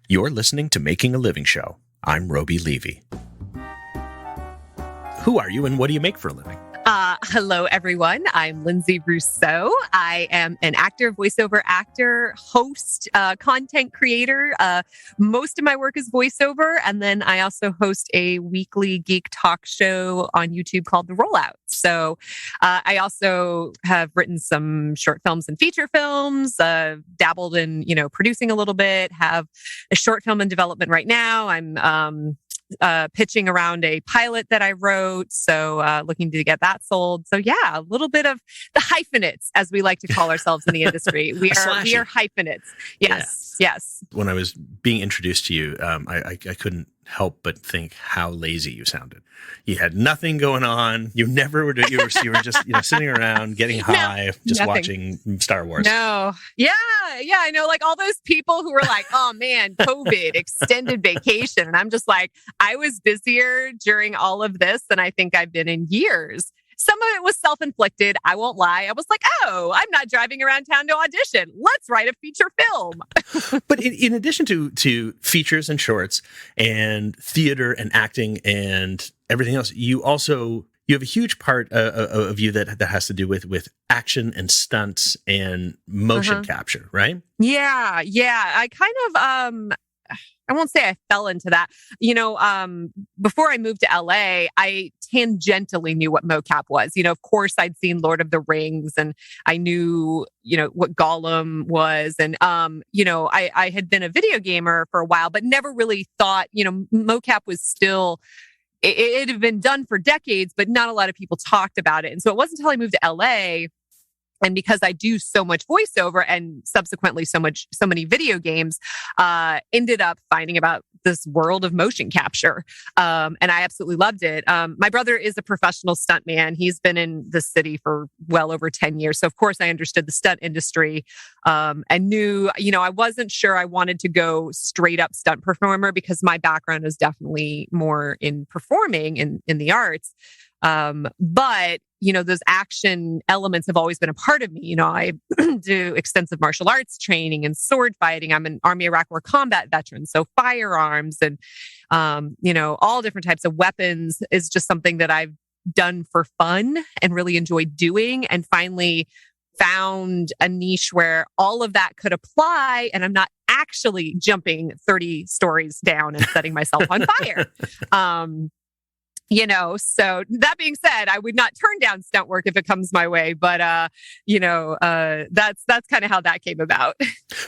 You're listening to Making a Living Show. I'm Robi Levy. Who are you and what do you make for a living? Hello, everyone. I'm Linsay Rousseau. I am an actor, voiceover actor, host, content creator. Most of my work is voiceover. And then I also host a weekly geek talk show on YouTube called The Rollout. So I also have written some short films and feature films, dabbled in, producing a little bit, have a short film in development right now. I'm pitching around a pilot that I wrote. So looking to get that sold. So yeah, a little bit of the hyphenates, as we like to call ourselves in the industry. We are hyphenates. Yes. Yeah. Yes. When I was being introduced to you, I couldn't help but think how lazy you sounded. You had nothing going on. You never were. You were just sitting around getting high, watching Star Wars. No. Yeah. I know. Like all those people who were like, "Oh man, COVID, extended vacation," and I'm just like, I was busier during all of this than I think I've been in years. Some of it was self-inflicted. I won't lie. I was like, oh, I'm not driving around town to audition. Let's write a feature film. But in addition to features and shorts and theater and acting and everything else, you have a huge part of you that has to do with action and stunts and motion capture, right? Yeah. I kind of, I won't say I fell into that. Before I moved to LA, I tangentially knew what mocap was. Of course, I'd seen Lord of the Rings and I knew, what Gollum was. And, I had been a video gamer for a while, but never really thought, mocap was still, it had been done for decades, but not a lot of people talked about it. And so it wasn't until I moved to LA. And because I do so much voiceover and subsequently so many video games, ended up finding about this world of motion capture. And I absolutely loved it. My brother is a professional stuntman. He's been in the city for well over 10 years. So of course I understood the stunt industry, and knew, I wasn't sure I wanted to go straight up stunt performer because my background is definitely more in performing in the arts. But those action elements have always been a part of me. I do extensive martial arts training and sword fighting. I'm an Army Iraq War combat veteran. So firearms and, all different types of weapons is just something that I've done for fun and really enjoyed doing, and finally found a niche where all of that could apply. And I'm not actually jumping 30 stories down and setting myself on fire. So that being said, I would not turn down stunt work if it comes my way, but, that's kind of how that came about.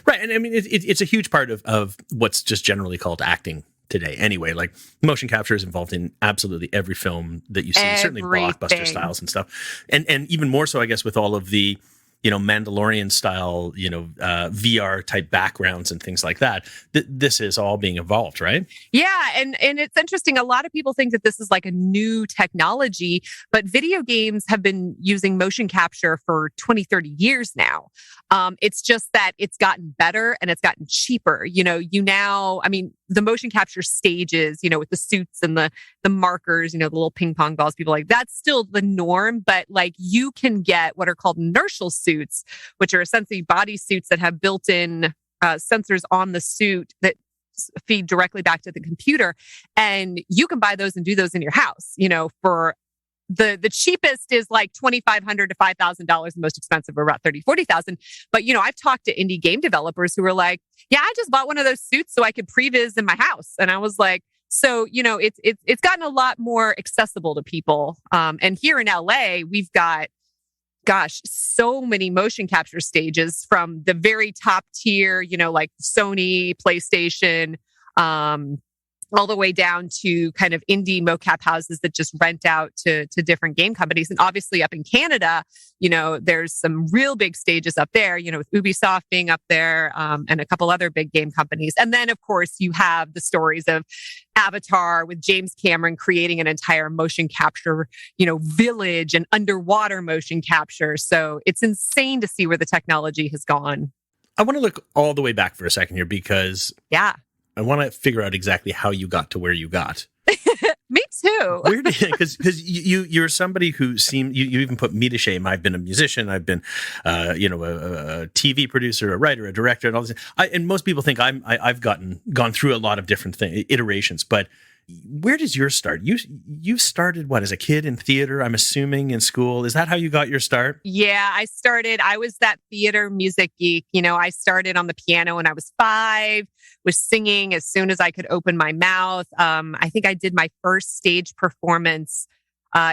Right. And I mean, it's a huge part of what's just generally called acting today. Anyway, like motion capture is involved in absolutely every film that you see, certainly blockbuster styles and stuff. And even more so, I guess, with all of the, Mandalorian style, VR type backgrounds and things like that. This is all being evolved, right? Yeah. And it's interesting. A lot of people think that this is like a new technology, but video games have been using motion capture for 20, 30 years now. It's just that it's gotten better and it's gotten cheaper. The motion capture stages, with the suits and the markers, the little ping pong balls, people like that's still the norm. But like you can get what are called inertial suits, which are essentially body suits that have built-in sensors on the suit that feed directly back to the computer. And you can buy those and do those in your house, for the cheapest is like $2,500 to $5,000. The most expensive are about $30,000, $40,000. But, I've talked to indie game developers who are like, yeah, I just bought one of those suits so I could previs in my house. And I was like, so, it's gotten a lot more accessible to people. And here in LA, we've got, so many motion capture stages from the very top tier, like Sony, PlayStation, all the way down to kind of indie mocap houses that just rent out to different game companies. And obviously up in Canada, there's some real big stages up there, with Ubisoft being up there, and a couple other big game companies. And then of course you have the stories of Avatar with James Cameron creating an entire motion capture, village and underwater motion capture. So it's insane to see where the technology has gone. I want to look all the way back for a second here because I want to figure out exactly how you got to where you got. Me too. Weird, because you're somebody who you even put me to shame. I've been a musician. I've been, a TV producer, a writer, a director, and all this. And most people think I've gone through a lot of different iterations. But where does yours start? You started as a kid in theater? I'm assuming in school. Is that how you got your start? Yeah, I was that theater music geek. I started on the piano when I was 5, was singing as soon as I could open my mouth. I think I did my first stage performance.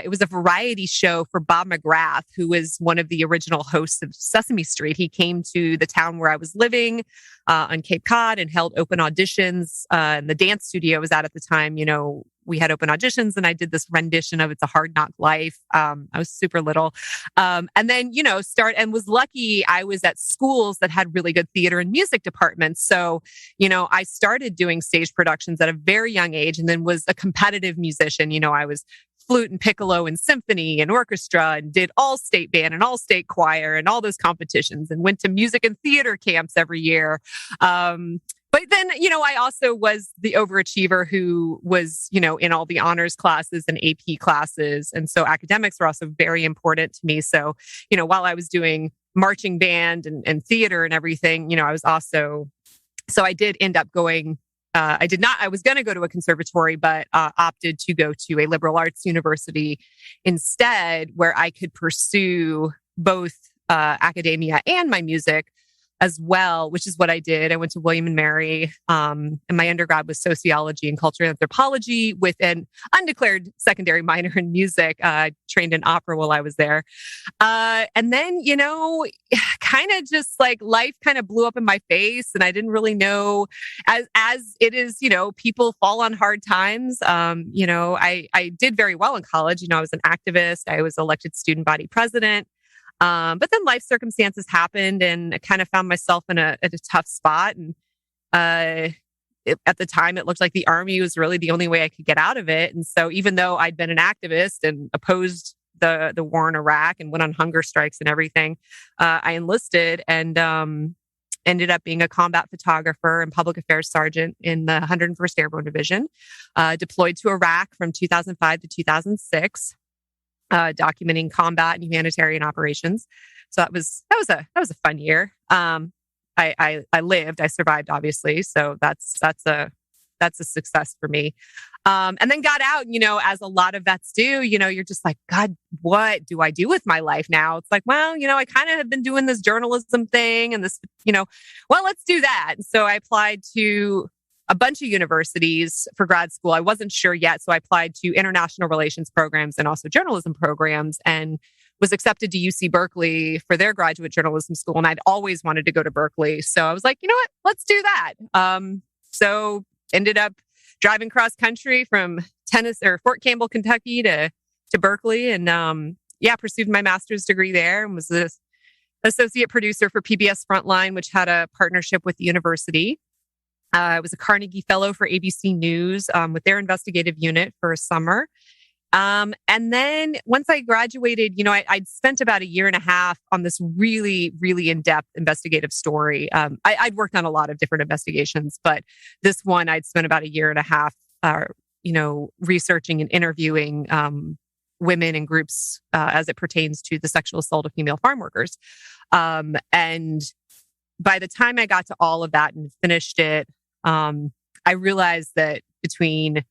It was a variety show for Bob McGrath, who was one of the original hosts of Sesame Street. He came to the town where I was living on Cape Cod and held open auditions. And the dance studio I was at the time, we had open auditions, and I did this rendition of It's a Hard Knock Life. I was super little. And then, and was lucky I was at schools that had really good theater and music departments. So, I started doing stage productions at a very young age, and then was a competitive musician. I was flute and piccolo and symphony and orchestra, and did all state band and all state choir and all those competitions, and went to music and theater camps every year. But then, I also was the overachiever who was, in all the honors classes and AP classes. And so academics were also very important to me. So, while I was doing marching band and theater and everything, I was also, so I did end up going, I was going to go to a conservatory, but opted to go to a liberal arts university instead, where I could pursue both academia and my music as well, which is what I did. I went to William and Mary, and my undergrad was sociology and cultural anthropology with an undeclared secondary minor in music. Trained in opera while I was there. And then, kind of just like life kind of blew up in my face, and I didn't really know, as it is, people fall on hard times. I did very well in college. I was an activist. I was elected student body president. But then life circumstances happened, and I kind of found myself at a tough spot. And at the time, it looked like the Army was really the only way I could get out of it. And so even though I'd been an activist and opposed the war in Iraq and went on hunger strikes and everything, I enlisted and ended up being a combat photographer and public affairs sergeant in the 101st Airborne Division, deployed to Iraq from 2005 to 2006. Documenting combat and humanitarian operations. So that was a fun year. I survived, obviously. So that's a success for me. And then got out, as a lot of vets do, you're just like, God, what do I do with my life now? It's like, well, I kind of have been doing this journalism thing and this, well, let's do that. And so I applied to a bunch of universities for grad school. I wasn't sure yet. So I applied to international relations programs and also journalism programs, and was accepted to UC Berkeley for their graduate journalism school. And I'd always wanted to go to Berkeley. So I was like, you know what, let's do that. So ended up driving cross country from Fort Campbell, Kentucky to Berkeley, and pursued my master's degree there, and was the associate producer for PBS Frontline, which had a partnership with the university. I was a Carnegie Fellow for ABC News with their investigative unit for a summer. And then once I graduated, I'd spent about a year and a half on this really, really in-depth investigative story. I'd worked on a lot of different investigations, but this one I'd spent about a year and a half, researching and interviewing women and groups as it pertains to the sexual assault of female farm workers. And by the time I got to all of that and finished it, I realized that between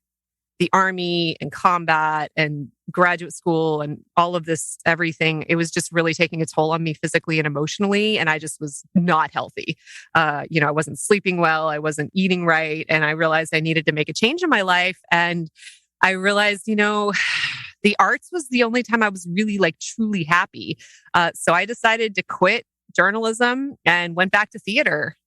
the Army and combat and graduate school and all of this, everything, it was just really taking a toll on me physically and emotionally. And I just was not healthy. I wasn't sleeping well. I wasn't eating right. And I realized I needed to make a change in my life. And I realized, the arts was the only time I was really truly happy. So I decided to quit journalism and went back to theater.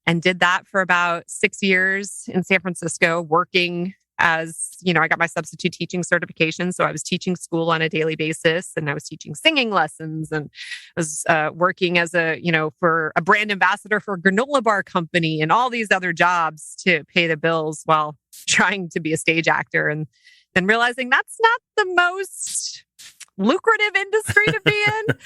And did that for about 6 years in San Francisco, working as, I got my substitute teaching certification. So I was teaching school on a daily basis, and I was teaching singing lessons, and was working as for a brand ambassador for a granola bar company and all these other jobs to pay the bills while trying to be a stage actor. And then realizing that's not the most lucrative industry to be in.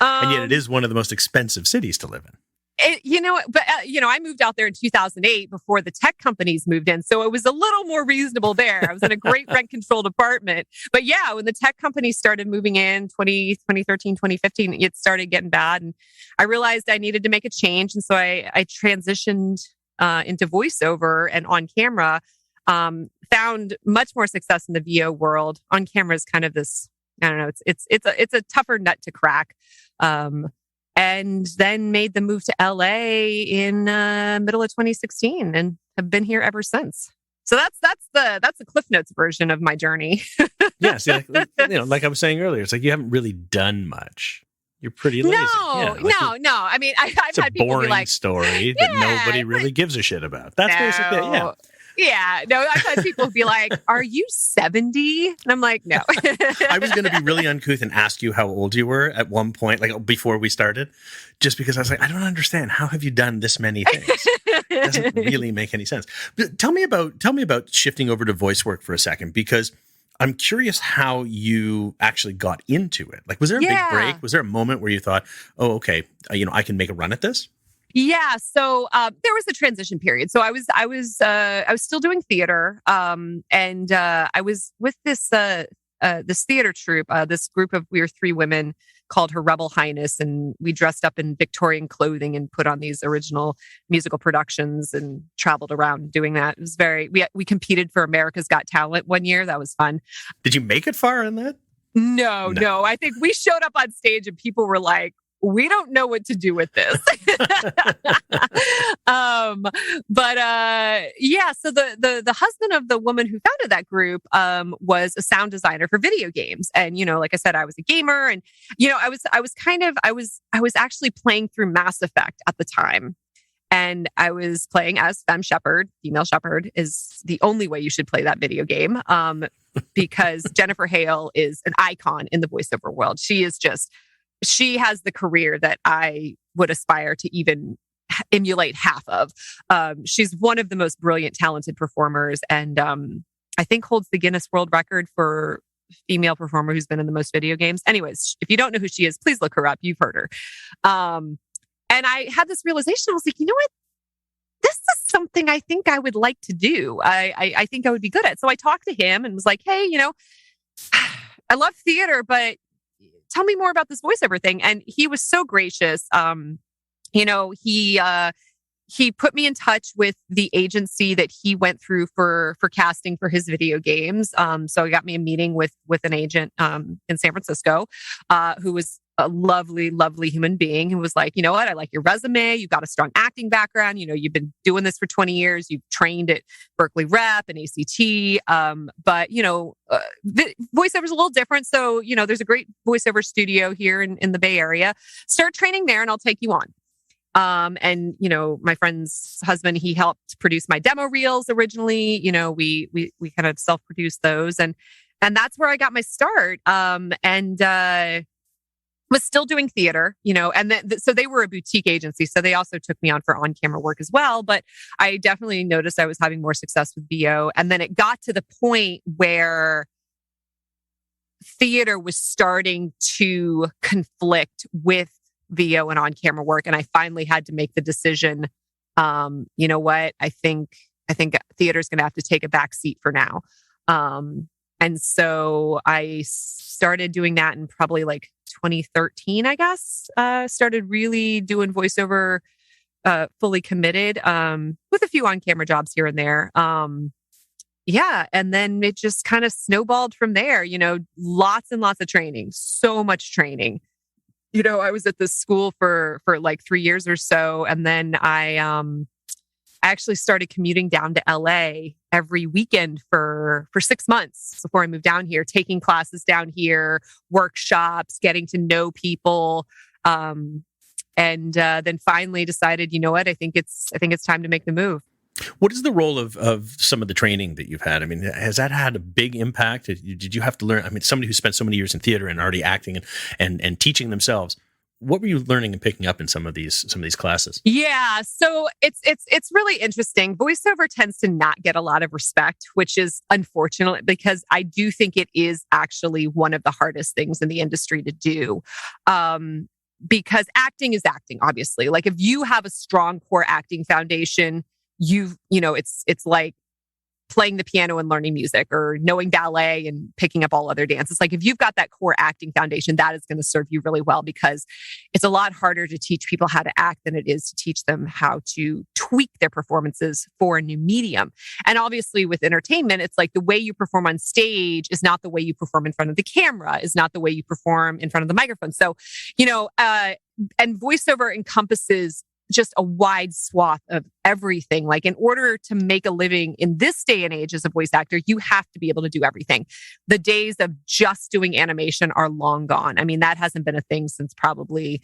And yet it is one of the most expensive cities to live in. I moved out there in 2008 before the tech companies moved in. So it was a little more reasonable there. I was in a great rent controlled apartment. But yeah, when the tech companies started moving in 2013, 2015, it started getting bad. And I realized I needed to make a change. And so I transitioned into voiceover and on camera, found much more success in the VO world. On camera is kind of this, I don't know, it's a tougher nut to crack. And then made the move to LA in middle of 2016 and have been here ever since. So that's the Cliff Notes version of my journey. Yes, like I was saying earlier, it's like you haven't really done much. You're pretty lazy. No. I mean, I've had people be like, story that nobody really gives a shit about. That's basically it. Yeah. Yeah, no, I've had people be like, "Are you 70?" And I'm like, "No." I was going to be really uncouth and ask you how old you were at one point, like before we started, just because I was like, I don't understand. How have you done this many things? It doesn't really make any sense. But tell me about shifting over to voice work for a second, because I'm curious how you actually got into it. Like, was there a big break? Was there a moment where you thought, "Oh, okay, I can make a run at this"? Yeah. So there was a transition period. So I was still doing theater, and I was with this theater troupe. This group of, we were three women called Her Rebel Highness, and we dressed up in Victorian clothing and put on these original musical productions and traveled around doing that. It was we competed for America's Got Talent one year. That was fun. Did you make it far in that? No. I think we showed up on stage and people were like, we don't know what to do with this. So the husband of the woman who founded that group was a sound designer for video games. And, like I said, I was a gamer, and, I was actually playing through Mass Effect at the time. And I was playing as female shepherd is the only way you should play that video game. Because Jennifer Hale is an icon in the voiceover world. She has the career that I would aspire to even emulate half of. She's one of the most brilliant, talented performers, and I think holds the Guinness World Record for female performer who's been in the most video games. Anyways, if you don't know who she is, please look her up. You've heard her. And I had this realization. I was like, you know what? This is something I think I would like to do. I think I would be good at. So I talked to him and was like, hey, I love theater, but tell me more about this voiceover thing. And he was so gracious. He put me in touch with the agency that he went through for casting for his video games. So he got me a meeting with an agent in San Francisco, who was a lovely, lovely human being, who was like, you know what? I like your resume. You've got a strong acting background. You've been doing this for 20 years. You've trained at Berkeley Rep and ACT. But voiceover is a little different. So, there's a great voiceover studio here in the Bay Area. Start training there and I'll take you on. And my friend's husband, he helped produce my demo reels originally. We kind of self-produced those, and that's where I got my start. Was still doing theater, and so they were a boutique agency. So they also took me on for on-camera work as well. But I definitely noticed I was having more success with VO. And then it got to the point where theater was starting to conflict with VO and on-camera work. And I finally had to make the decision, you know what? I think theater's going to have to take a back seat for now. And so I started doing that in probably like 2013, I guess. Started really doing voiceover, fully committed, with a few on-camera jobs here and there. And then it just kind of snowballed from there. Lots and lots of training, so much training. I was at this school for like 3 years or so, and then I actually started commuting down to LA every weekend for 6 months before I moved down here, taking classes down here, workshops, getting to know people. And then finally decided, you know what, I think it's time to make the move. What is the role of some of the training that you've had? I mean, has that had a big impact? Did you have to learn? I mean, somebody who spent so many years in theater and already acting and teaching themselves, what were you learning and picking up in some of these classes? Yeah, so it's really interesting. Voiceover tends to not get a lot of respect, which is unfortunate, because I do think it is actually one of the hardest things in the industry to do. because acting is acting, obviously. Like if you have a strong core acting foundation, it's like playing the piano and learning music, or knowing ballet and picking up all other dances. Like if you've got that core acting foundation, that is going to serve you really well, because it's a lot harder to teach people how to act than it is to teach them how to tweak their performances for a new medium. And obviously with entertainment, it's like the way you perform on stage is not the way you perform in front of the camera, is not the way you perform in front of the microphone. So, and voiceover encompasses just a wide swath of everything. Like in order to make a living in this day and age as a voice actor, you have to be able to do everything. The days of just doing animation are long gone. I mean, that hasn't been a thing since probably,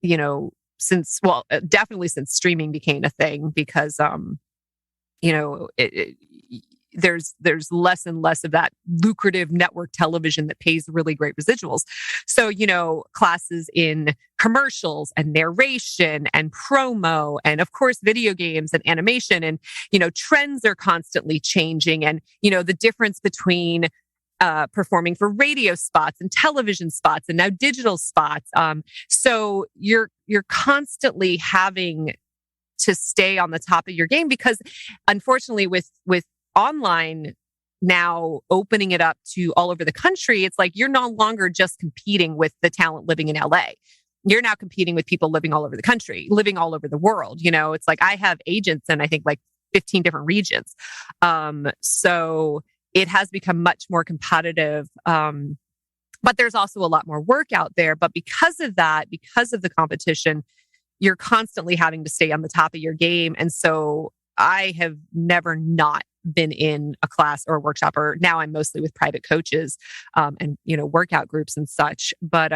definitely since streaming became a thing, because, there's less and less of that lucrative network television that pays really great residuals. So, classes in commercials and narration and promo, and of course, video games and animation, and, trends are constantly changing. And, the difference between performing for radio spots and television spots and now digital spots. So you're constantly having to stay on the top of your game, because unfortunately with online now opening it up to all over the country, it's like you're no longer just competing with the talent living in LA. You're now competing with people living all over the country, living all over the world. It's like I have agents in, I think, like 15 different regions. So it has become much more competitive. But there's also a lot more work out there. But because of that, because of the competition, you're constantly having to stay on the top of your game. And so I have never not been in a class or a workshop, or now I'm mostly with private coaches, and, workout groups and such. But,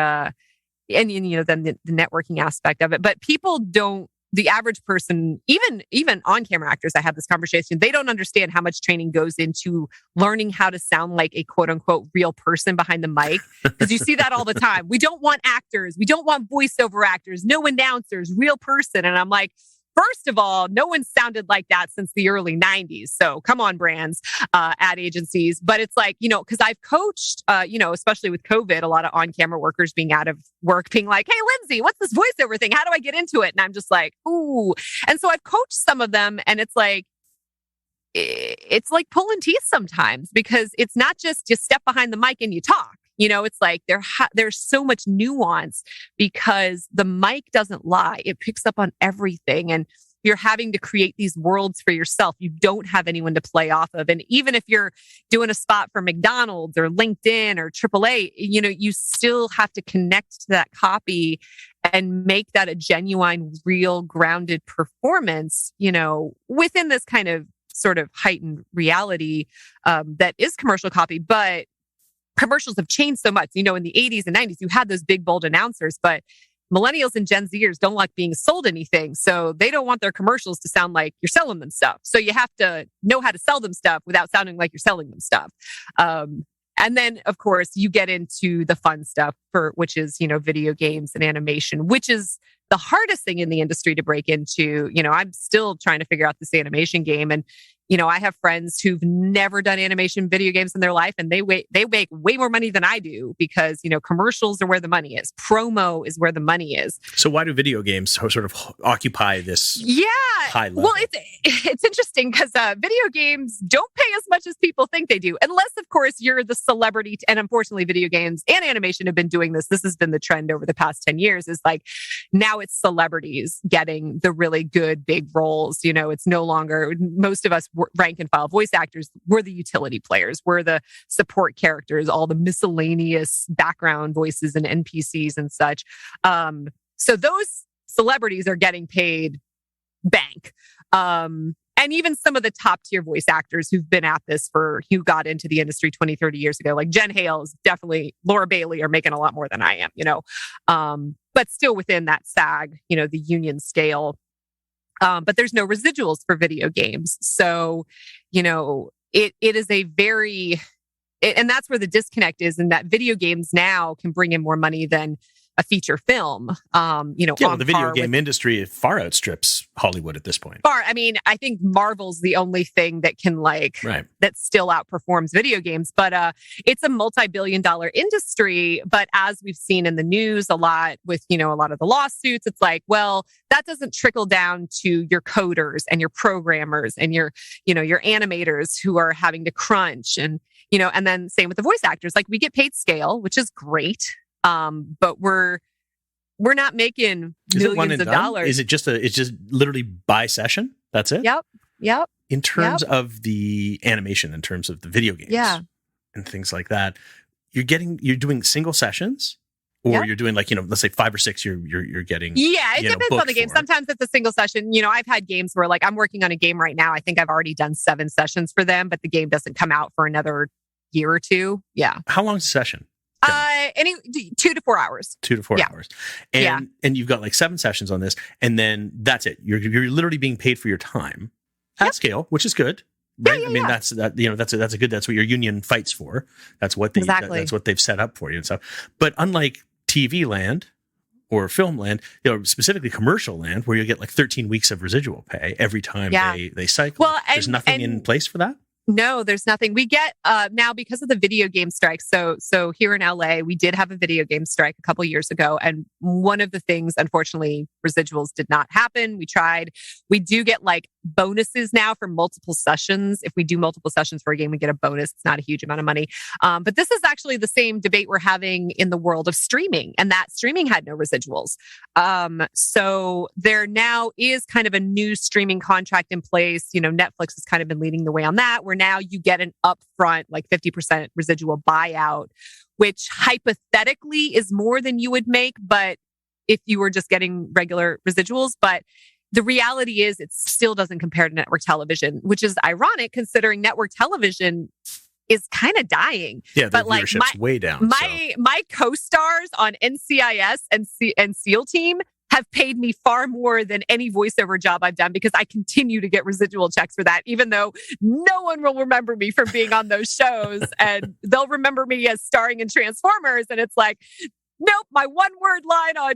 then the networking aspect of it, but people don't, the average person, even on-camera actors, I have this conversation, they don't understand how much training goes into learning how to sound like a quote unquote real person behind the mic. Because you see that all the time. We don't want actors. We don't want voiceover actors, no announcers, real person. And I'm like, first of all, no one sounded like that since the early 90s. So come on, brands, ad agencies. But it's like, because I've coached, especially with COVID, a lot of on-camera workers being out of work, being like, hey, Linsay, what's this voiceover thing? How do I get into it? And I'm just like, ooh. And so I've coached some of them, and it's like pulling teeth sometimes, because it's not just you step behind the mic and you talk. It's like there's so much nuance, because the mic doesn't lie. It picks up on everything. And you're having to create these worlds for yourself. You don't have anyone to play off of. And even if you're doing a spot for McDonald's or LinkedIn or AAA, you still have to connect to that copy and make that a genuine, real, grounded performance, within this kind of sort of heightened reality that is commercial copy. But commercials have changed so much. In the 80s and 90s, you had those big, bold announcers, but millennials and Gen Zers don't like being sold anything. So they don't want their commercials to sound like you're selling them stuff. So you have to know how to sell them stuff without sounding like you're selling them stuff. And then, of course, you get into the fun stuff, which is, video games and animation, which is the hardest thing in the industry to break into. I'm still trying to figure out this animation game. And, I have friends who've never done animation video games in their life, and they make way more money than I do, because, commercials are where the money is. Promo is where the money is. So why do video games sort of occupy this high level? Well, it's interesting, because video games don't pay as much as people think they do, unless, of course, you're the celebrity. And unfortunately, video games and animation have been doing this. This has been the trend over the past 10 years, is like, now it's celebrities getting the really good big roles. It's no longer, most of us rank and file voice actors, we're the utility players, we're the support characters, all the miscellaneous background voices and NPCs and such. So those celebrities are getting paid bank. And even some of the top tier voice actors who've been at this who got into the industry 20, 30 years ago, like Jen Hales, definitely Laura Bailey, are making a lot more than I am, but still within that SAG, the union scale. But there's no residuals for video games. So, it is a very, and that's where the disconnect is, in that video games now can bring in more money than a feature film. The video game industry far outstrips Hollywood at this point. I mean, I think Marvel's the only thing that can that still outperforms video games, but it's a multi-billion-dollar industry. But as we've seen in the news a lot with, a lot of the lawsuits, it's like, well, that doesn't trickle down to your coders and your programmers and your animators who are having to crunch and then same with the voice actors. Like we get paid scale, which is great. But we're not making millions of dollars. Is it just it's just literally by session? That's it? Yep. In terms of the animation, in terms of the video games and things like that, you're doing single sessions or you're doing let's say 5 or 6 you're getting. Yeah, it depends on the game. Sometimes it's a single session. I've had games where I'm working on a game right now. I think I've already done 7 sessions for them, but the game doesn't come out for another year or 2. Yeah. How long is a session? 2 to 4 hours. 2 to 4 hours. And you've got 7 sessions on this, and then that's it. You're literally being paid for your time at scale, which is good. Right? That's what your union fights for. That's what that's what they've set up for you and stuff. But unlike TV land or film land, specifically commercial land, where you get 13 weeks of residual pay every time they cycle. Well, there's nothing in place for that. No, there's nothing. We get now because of the video game strike. So here in LA, we did have a video game strike a couple years ago. And one of the things, unfortunately, residuals did not happen. We tried. We do get bonuses now for multiple sessions. If we do multiple sessions for a game, we get a bonus. It's not a huge amount of money. But this is actually the same debate we're having in the world of streaming, and that streaming had no residuals. So there now is kind of a new streaming contract in place. Netflix has kind of been leading the way on that, where now you get an upfront 50% residual buyout, which hypothetically is more than you would make, but if you were just getting regular residuals. But the reality is it still doesn't compare to network television, which is ironic considering network television is kind of dying. Yeah, the viewership's way down. My co-stars on NCIS and SEAL Team have paid me far more than any voiceover job I've done because I continue to get residual checks for that, even though no one will remember me from being on those shows. And they'll remember me as starring in Transformers. And it's nope, my one word line on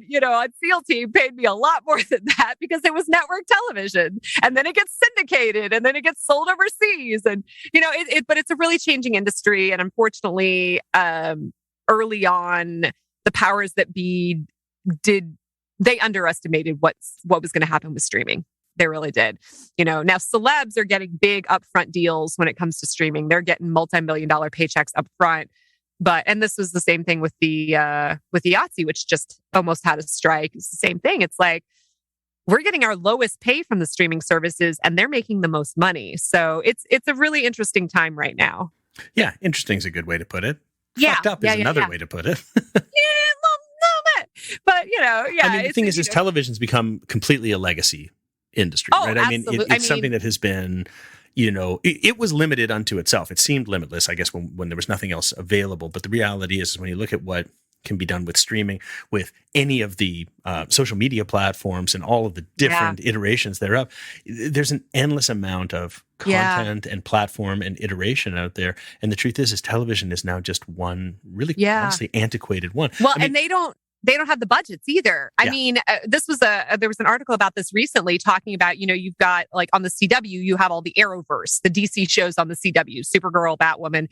SEAL Team paid me a lot more than that because it was network television. And then it gets syndicated and then it gets sold overseas. And, but it's a really changing industry. And unfortunately, early on, the powers that be they underestimated what was going to happen with streaming. They really did. Now celebs are getting big upfront deals when it comes to streaming. They're getting multi-million-dollar paychecks upfront. And this was the same thing with the Yahtzee, which just almost had a strike. It's the same thing. It's we're getting our lowest pay from the streaming services and they're making the most money. So it's a really interesting time right now. Yeah. Interesting is a good way to put it. Yeah. Fucked up is another way to put it. But, I mean, the thing is television's become completely a legacy industry, right? I mean, it's something that has been, it was limited unto itself. It seemed limitless, I guess, when there was nothing else available. But the reality is when you look at what can be done with streaming, with any of the social media platforms and all of the different iterations thereof, there's an endless amount of content and platform and iteration out there. And the truth is television is now just one really honestly antiquated one. Well, and they don't have the budgets either. I mean, there was an article about this recently talking about, you've got on the CW, you have all the Arrowverse, the DC shows on the CW, Supergirl, Batwoman,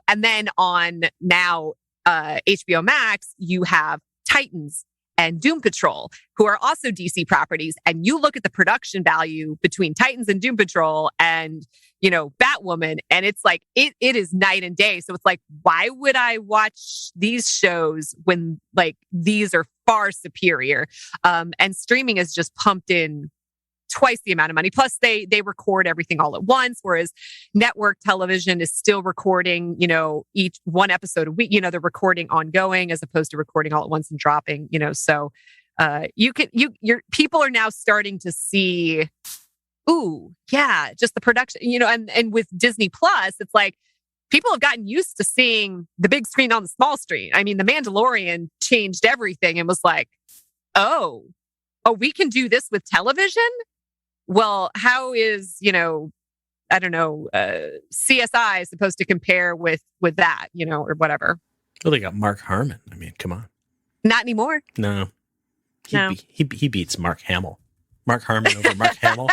and then on now HBO Max, you have Titans and Doom Patrol, who are also DC properties. And you look at the production value between Titans and Doom Patrol and, Batwoman, and it's it is night and day. So it's why would I watch these shows when these are far superior? And streaming is just pumped in twice the amount of money. Plus they record everything all at once, whereas network television is still recording, each one episode a week. They're recording ongoing as opposed to recording all at once and dropping, so your people are now starting to see, just the production, and with Disney Plus, it's people have gotten used to seeing the big screen on the small screen. I mean, The Mandalorian changed everything and was oh, we can do this with television? Well, how is, I don't know, CSI supposed to compare with that, or whatever? Well, they got Mark Harmon. I mean, come on. Not anymore. No. He beats Mark Hamill. Mark Harmon over Mark Hamill.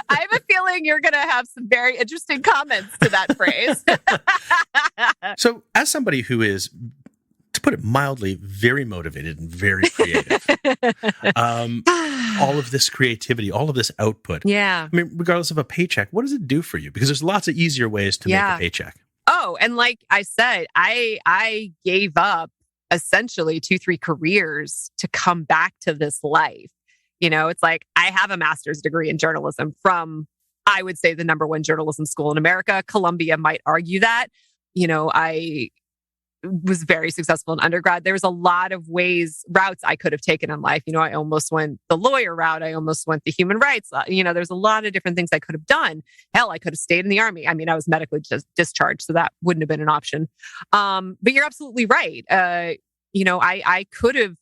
I have a feeling you're going to have some very interesting comments to that phrase. So, as somebody who is, to put it mildly, very motivated and very creative, all of this creativity, all of this output. Yeah. I mean, regardless of a paycheck, what does it do for you? Because there's lots of easier ways to make a paycheck. Oh, and like I said, I gave up essentially 2-3 careers to come back to this life. You know, it's like I have a master's degree in journalism from, I would say, the number one journalism school in America. Columbia might argue that. You know, I was very successful in undergrad. There was a lot of routes I could have taken in life. You know, I almost went the lawyer route. I almost went the human rights. You know, there's a lot of different things I could have done. Hell, I could have stayed in the Army. I mean, I was medically discharged, so that wouldn't have been an option. But you're absolutely right. You know, I could have,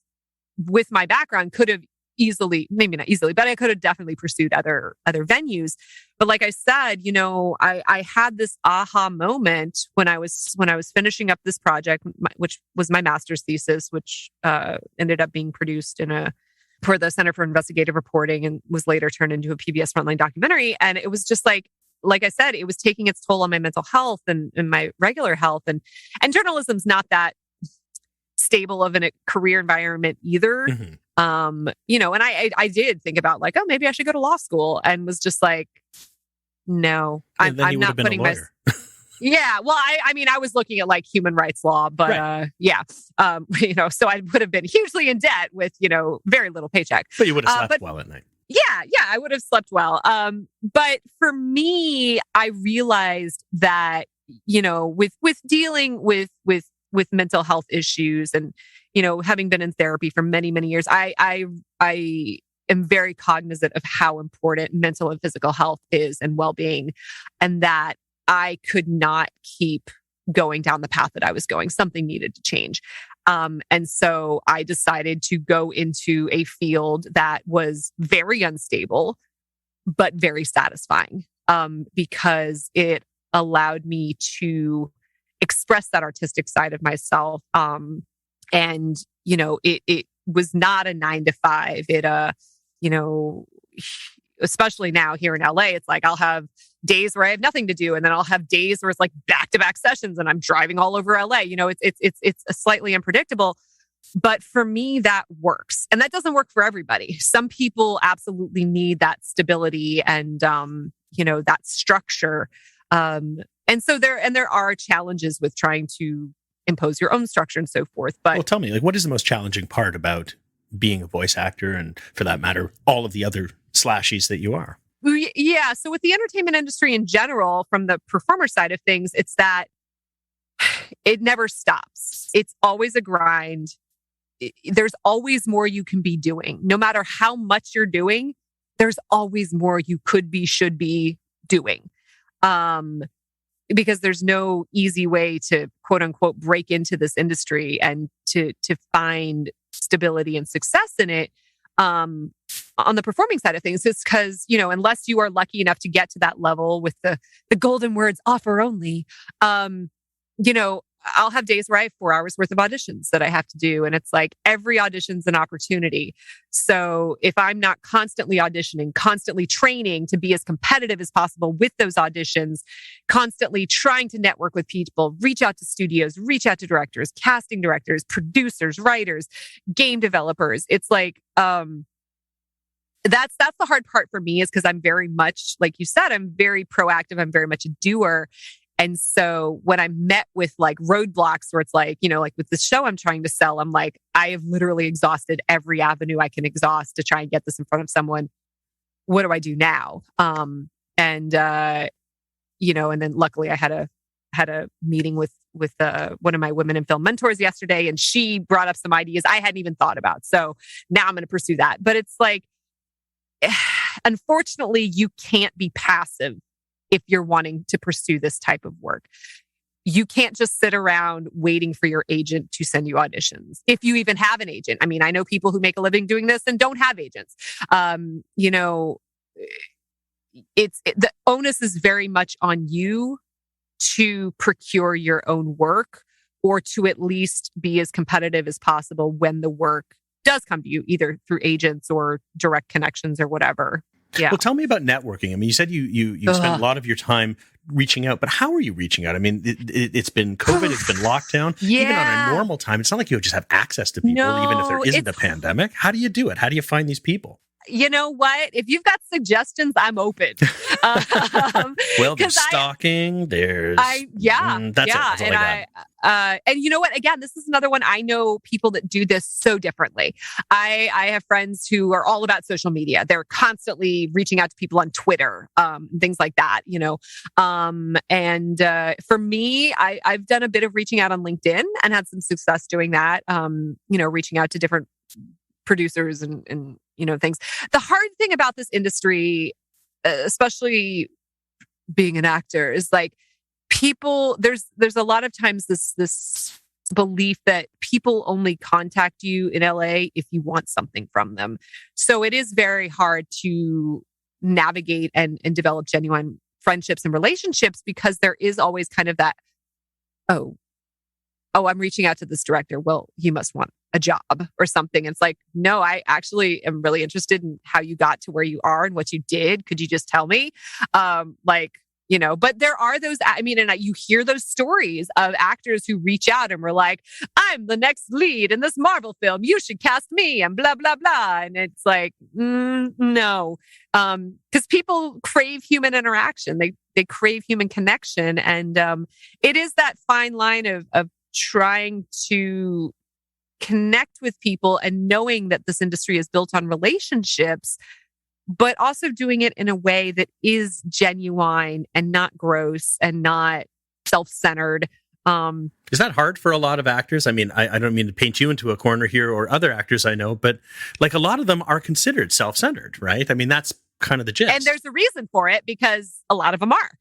with my background, could have easily, maybe not easily, but I could have definitely pursued other venues. But like I said, you know, I had this aha moment when I was finishing up this project, which was my master's thesis, which ended up being produced for the Center for Investigative Reporting and was later turned into a PBS Frontline documentary. And it was just like I said, it was taking its toll on my mental health and my regular health. And journalism's not that stable of a career environment either. Mm-hmm. You know, and I did think about like, oh, maybe I should go to law school, and was just like, no, I'm not putting my. Yeah, well, I mean, I was looking at like human rights law, but right. You know, so I would have been hugely in debt with, you know, very little paycheck. But you would have slept well at night. Yeah, I would have slept well. But for me, I realized that, you know, with dealing with mental health issues and, you know, having been in therapy for many, many years, I am very cognizant of how important mental and physical health is and well-being, and that I could not keep going down the path that I was going. Something needed to change. And so I decided to go into a field that was very unstable, but very satisfying, because it allowed me to express that artistic side of myself. And, you know, it was not a 9-to-5. You know, especially now here in LA, it's like I'll have days where I have nothing to do, and then I'll have days where it's like back-to-back sessions and I'm driving all over LA. You know, it's slightly unpredictable. But for me, that works. And that doesn't work for everybody. Some people absolutely need that stability and, you know, that structure. And so there are challenges with trying to impose your own structure and so forth. But well, tell me, like, what is the most challenging part about being a voice actor, and for that matter, all of the other slashies that you are? Yeah. So with the entertainment industry in general, from the performer side of things, it's that it never stops. It's always a grind. There's always more you can be doing. No matter how much you're doing, there's always more you could be, should be doing. Because there's no easy way to quote unquote break into this industry and to find stability and success in it. On the performing side of things, it's because, you know, unless you are lucky enough to get to that level with the golden words offer only, you know, I'll have days where I have 4 hours worth of auditions that I have to do. And it's like every audition's an opportunity. So if I'm not constantly auditioning, constantly training to be as competitive as possible with those auditions, constantly trying to network with people, reach out to studios, reach out to directors, casting directors, producers, writers, game developers, it's like, that's the hard part for me, is because I'm very much, like you said, I'm very proactive. I'm very much a doer. And so when I'm met with like roadblocks where it's like, you know, like with the show I'm trying to sell, I'm like, I have literally exhausted every avenue I can exhaust to try and get this in front of someone. What do I do now? You know, and then luckily I had a meeting with one of my women in film mentors yesterday, and she brought up some ideas I hadn't even thought about. So now I'm going to pursue that. But it's like, unfortunately, you can't be passive if you're wanting to pursue this type of work. You can't just sit around waiting for your agent to send you auditions. If you even have an agent. I mean, I know people who make a living doing this and don't have agents. You know, the onus is very much on you to procure your own work, or to at least be as competitive as possible when the work does come to you either through agents or direct connections or whatever. Yeah. Well, tell me about networking. I mean, you said you spent a lot of your time reaching out, but how are you reaching out? I mean, it's been COVID, it's been lockdown. Yeah. Even on a normal time, it's not like you just have access to people, even if there isn't a pandemic. How do you do it? How do you find these people? You know what? If you've got suggestions, I'm open. Well, there's stalking. That's it. That's all and I got. And you know what? Again, this is another one. I know people that do this so differently. I have friends who are all about social media. They're constantly reaching out to people on Twitter, things like that. For me, I've done a bit of reaching out on LinkedIn and had some success doing that. Reaching out to different producers and things. The hard thing about this industry, especially being an actor, is like people, there's a lot of times this belief that people only contact you in LA if you want something from them. So it is very hard to navigate and develop genuine friendships and relationships, because there is always kind of that, oh, I'm reaching out to this director. Well, you must want a job or something. It's like, no, I actually am really interested in how you got to where you are and what you did. Could you just tell me? But there are those, you hear those stories of actors who reach out and were like, I'm the next lead in this Marvel film. You should cast me and blah, blah, blah. And it's like, no. Because people crave human interaction. They crave human connection. And it is that fine line of trying to connect with people and knowing that this industry is built on relationships, but also doing it in a way that is genuine and not gross and not self-centered. Is that hard for a lot of actors? I mean, I don't mean to paint you into a corner here or other actors I know, but like a lot of them are considered self-centered, right? I mean, that's kind of the gist. And there's a reason for it, because a lot of them are.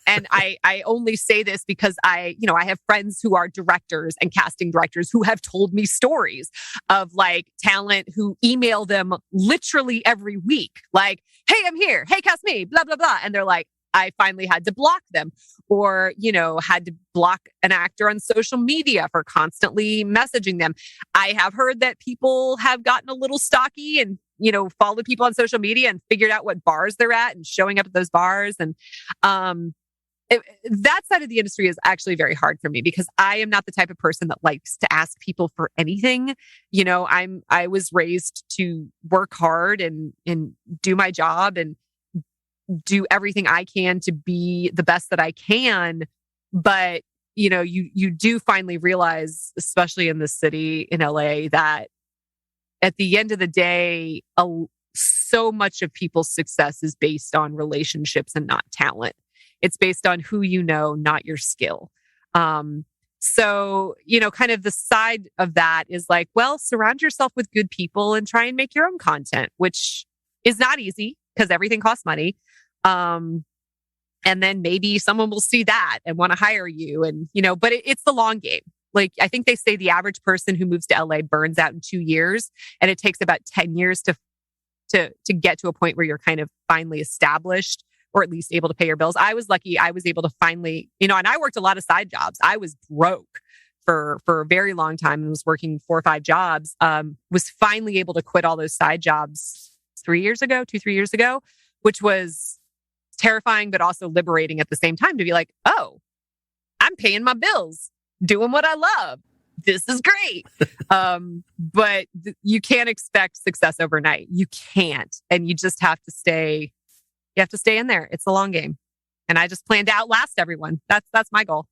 And I only say this because I have friends who are directors and casting directors who have told me stories of like talent who email them literally every week. Like, hey, I'm here. Hey, cast me, blah, blah, blah. And they're like, I finally had to block them, or, had to block an actor on social media for constantly messaging them. I have heard that people have gotten a little stocky and followed people on social media and figured out what bars they're at and showing up at those bars. And that side of the industry is actually very hard for me, because I am not the type of person that likes to ask people for anything. I was raised to work hard and do my job and do everything I can to be the best that I can. But, you do finally realize, especially in this city in LA, that at the end of the day, so much of people's success is based on relationships and not talent. It's based on who you know, not your skill. So, kind of the side of that is like, well, surround yourself with good people and try and make your own content, which is not easy because everything costs money. And then maybe someone will see that and want to hire you. And, but it's the long game. Like, I think they say the average person who moves to LA burns out in 2 years, and it takes about 10 years to get to a point where you're kind of finally established, or at least able to pay your bills. I was lucky. I was able to finally, and I worked a lot of side jobs. I was broke for a very long time and was working 4 or 5 jobs. Was finally able to quit all those side jobs 3 years ago, 2-3 years ago, which was terrifying, but also liberating at the same time, to be like, oh, I'm paying my bills, doing what I love. This is great. But you can't expect success overnight. You can't. And you just have to stay in there. It's the long game. And I just plan to outlast everyone. That's my goal.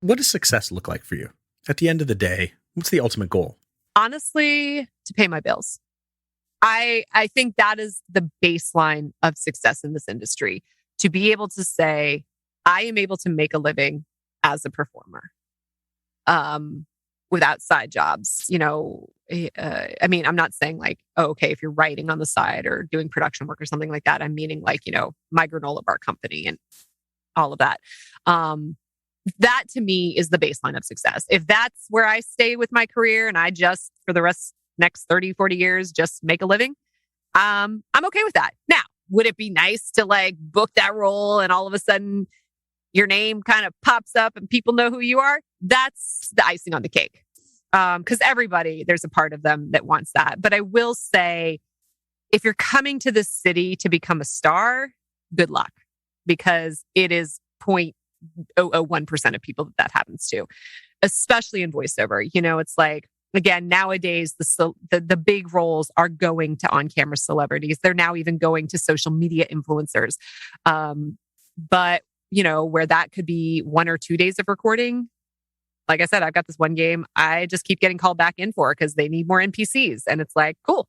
What does success look like for you? At the end of the day, what's the ultimate goal? Honestly, to pay my bills. I think that is the baseline of success in this industry. To be able to say, I am able to make a living as a performer. Without side jobs, I'm not saying like, oh, okay, if you're writing on the side or doing production work or something like that, I'm meaning like, my granola bar company and all of that. That to me is the baseline of success. If that's where I stay with my career and I just, for the next 30, 40 years, just make a living, I'm okay with that. Now, would it be nice to like book that role and all of a sudden your name kind of pops up and people know who you are? That's the icing on the cake. Because there's a part of them that wants that. But I will say, if you're coming to this city to become a star, good luck, because it is 0.001% of people that happens to, especially in voiceover. It's like, again, nowadays, the big roles are going to on-camera celebrities. They're now even going to social media influencers. But, where that could be 1 or 2 days of recording, like I said, I've got this one game I just keep getting called back in for because they need more NPCs. And it's like, cool,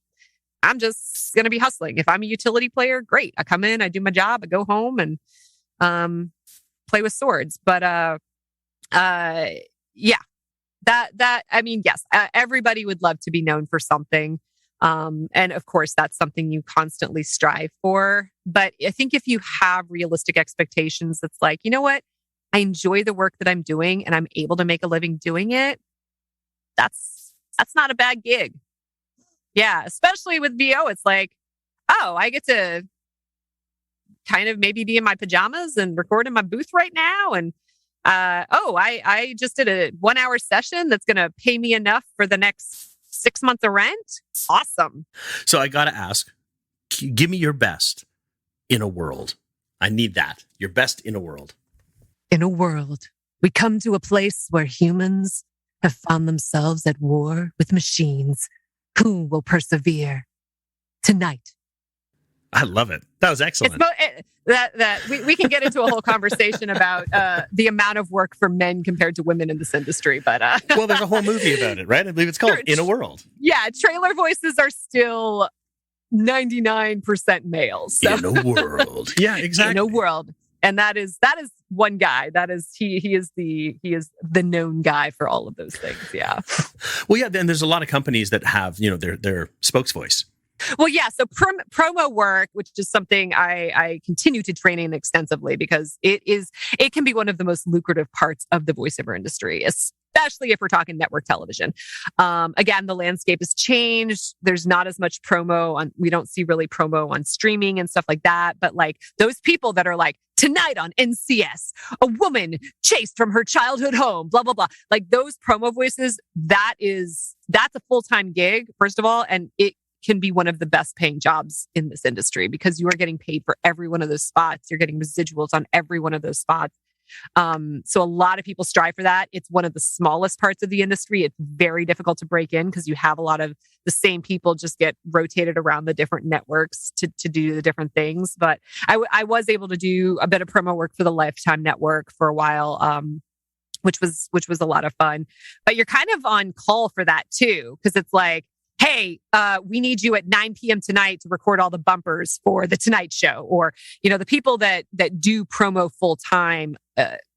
I'm just going to be hustling. If I'm a utility player, great. I come in, I do my job, I go home and play with swords. But yeah, yes, everybody would love to be known for something. And of course, that's something you constantly strive for. But I think if you have realistic expectations, it's like, you know what? I enjoy the work that I'm doing and I'm able to make a living doing it. That's not a bad gig. Yeah. Especially with VO, it's like, oh, I get to kind of maybe be in my pajamas and record in my booth right now. And, I just did a 1-hour session that's going to pay me enough for the next 6 months of rent. Awesome. So I got to ask, give me your best in a world. I need that. Your best in a world. In a world, we come to a place where humans have found themselves at war with machines. Who will persevere? Tonight. I love it. That was excellent. We can get into a whole conversation about the amount of work for men compared to women in this industry. But well, there's a whole movie about it, right? I believe it's called In a World. Yeah, trailer voices are still 99% males. So. In a world. Yeah, exactly. In a world. And that is one guy. That is he is the known guy for all of those things. Yeah. Well, yeah. Then there's a lot of companies that have their spokes voice. Well, yeah. So promo work, which is something I continue to train in extensively because it can be one of the most lucrative parts of the voiceover industry, especially if we're talking network television. Again, the landscape has changed. There's not as much promo we don't see really promo on streaming and stuff like that. But like those people that are like, tonight on NCS, a woman chased from her childhood home, blah, blah, blah. Like those promo voices, that's a full-time gig, first of all. And it can be one of the best paying jobs in this industry because you are getting paid for every one of those spots. You're getting residuals on every one of those spots. So a lot of people strive for that. It's one of the smallest parts of the industry. It's very difficult to break in because you have a lot of the same people just get rotated around the different networks to do the different things. But I was able to do a bit of promo work for the Lifetime Network for a while, which was a lot of fun. But you're kind of on call for that too, because it's like, hey, we need you at 9 p.m. tonight to record all the bumpers for The Tonight Show. Or, the people that do promo full time,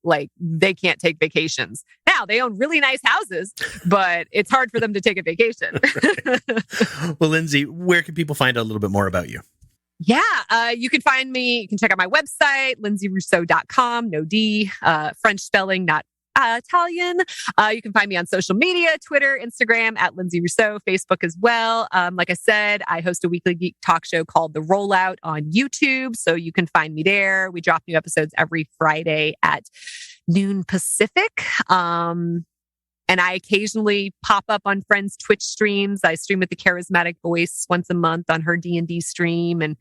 like they can't take vacations. Now they own really nice houses, but it's hard for them to take a vacation. Well, Linsay, where can people find out a little bit more about you? Yeah, you can find me. You can check out my website, linsayrousseau.com, no D, French spelling, not Italian. You can find me on social media, Twitter, Instagram at Linsay Rousseau, Facebook as well. Like I said, I host a weekly geek talk show called The Rollout on YouTube. So you can find me there. We drop new episodes every Friday at noon Pacific. And I occasionally pop up on friends' Twitch streams. I stream with the Charismatic Voice once a month on her D&D stream, and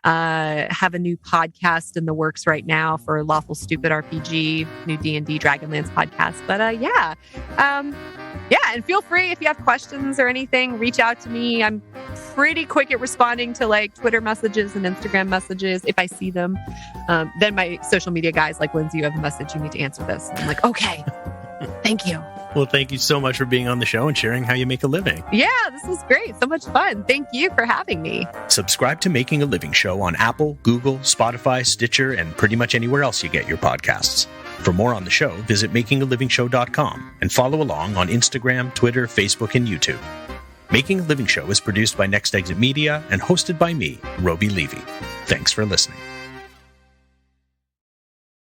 have a new podcast in the works right now for Lawful Stupid RPG, new D&D Dragonlance podcast. But and feel free if you have questions or anything, reach out to me. I'm pretty quick at responding to like Twitter messages and Instagram messages if I see them. Then my social media guys like, Linsay, you have a message, you need to answer this. And I'm like, okay, thank you. Well, thank you so much for being on the show and sharing how you make a living. Yeah, this was great. So much fun. Thank you for having me. Subscribe to Making a Living Show on Apple, Google, Spotify, Stitcher, and pretty much anywhere else you get your podcasts. For more on the show, visit makingalivingshow.com and follow along on Instagram, Twitter, Facebook, and YouTube. Making a Living Show is produced by Next Exit Media and hosted by me, Robi Levy. Thanks for listening.